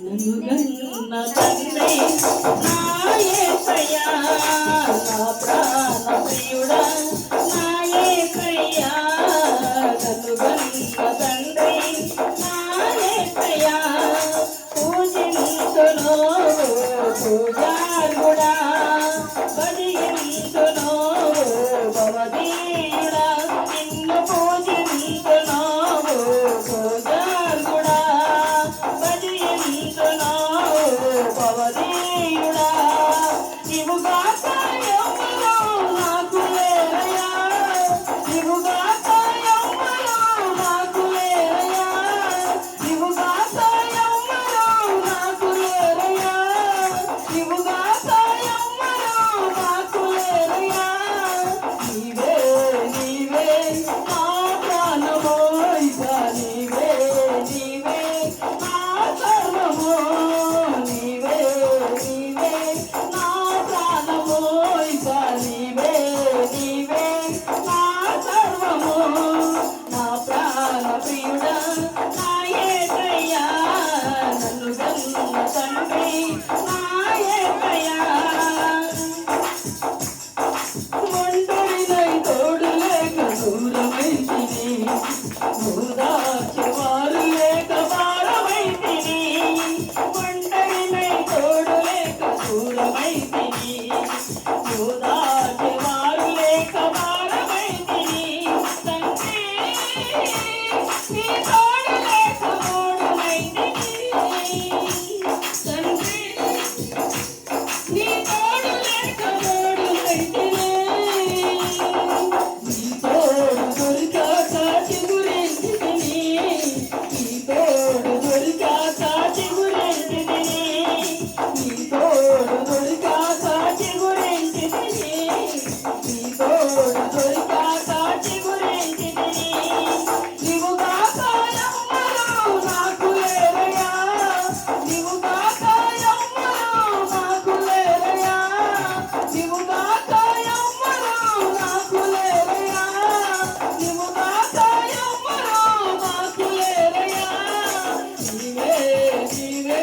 నన్ను గన్న తండ్రి నా యేసయ్యా, నా ప్రాణ ప్రియుడా నా యేసయ్యా, నన్ను గన్న తండ్రి నా యేసయ్యా, పూజించును పూజారుడా, భజించును భవదీయుడా, నిన్ను పూజించును పూజారుడా, భజించును భవదీయుడా, నీవుగాక ఎవ్వరు నాకు లేరయ్యా, నీవుగాక ఎవ్వరు నాకు లేరయ్యా, నీవుగాక ఎవ్వరు నాకు లేరయ్యా, నీవుగాక ఎవ్వరు నాకు లేరయ్యా, నీవే నీవే నా ప్రాణమో, ఇక నీవే నీవే నా సర్వమో, నీవే నీవే నా ప్రాణమో, ఇక నీవే నీవే నా సర్వమో, నా ప్రాణ ప్రియుడా నా యేసయ్యా, నన్ను గన్న తండ్రి నా యేసయ్యా, ఒంటరినై తోడు లేక దూరమైతిని, ఓదార్చేవారు లేక భారమైతిని, ఒంటరినై తోడు లేక దూరమైతిని, ఓదార్చేవారు లేక భారమైతిని, తండ్రి నీ తోడు లేక తోడునైతిని, తండ్రి నీ తోడు లేక తోడునైతిని, నీ తోడు దొరికాక చిగురించితిని, నీ తోడు దొరికాక చిగురించితిని, నీ తోడు దొరికాక చిగురించితిని, నీ తోడు దొరికాక చిగురించితిని, నీవుగాక ఎవ్వరు నాకు లేరయ్యా, నీవుగాక ఎవ్వరు నాకు లేరయ్యా, నీవుగాక ఎవ్వరు నాకు లేరయ్యా, నీవుగాక ఎవ్వరు నాకు లేరయ్యా, నీవే నీవే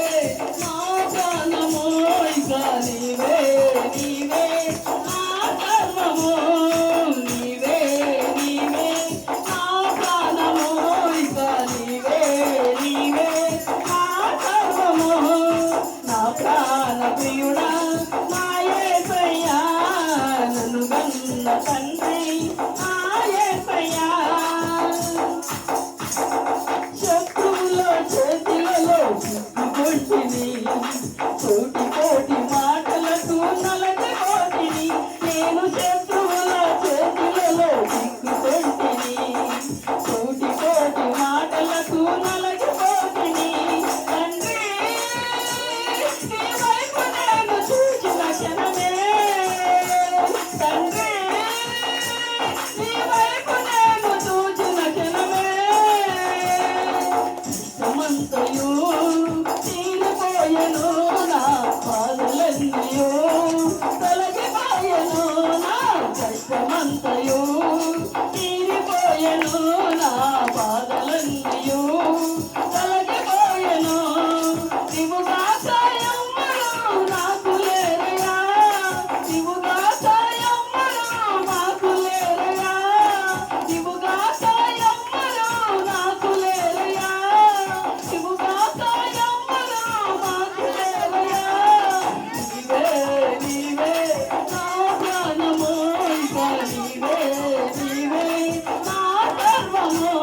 నా ప్రాణమో, ఇక నీవే నీవే నా సర్వమో, నీవే నీవే నా ప్రాణమో, ఇక నీవే నీవే నా సర్వమో, నా ప్రాణ ప్రియుడా నా యేసయ్యా, నన్ను గన్న తండ్రి నా యేసయ్యా, శత్రువుల చేతిలలో చిక్కుకొంటిని, కోటి కోటి మాటలకు నలగిపోతిని, నేను శత్రువుల చేతిలలో చిక్కుకొంటిని, కోటి కోటి మాటలకు నలగిపోతిని, తండ్రి నీ వైపు నేను చూచిన క్షణమే, తండ్రి నీ వైపు నేను చూచిన క్షణమే, ఇష్టమంతయు తీరిపోయెను నా బాధలన్నయు, తొలగిపోయెను నా కష్టమంతయు, తీరిపోయెను నా బాధలన్నయు, తొలగిపోయెను, నీవుగాక ఎవ్వరు నాకు లేరయ్యా, నీవుగాక ఎవ్వరు నాకు లేరయ్యా, నీవుగాక ఎవ్వరు నాకు లేరయ్యా, నీవుగాక ఎవ్వరు నాకు లేరయ్యా, నీవే నీవే నా ప్రాణమో, ఇక నీవే నీవే నా సర్వమో,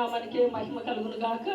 నామానికే మహిమ కలుగును గాక.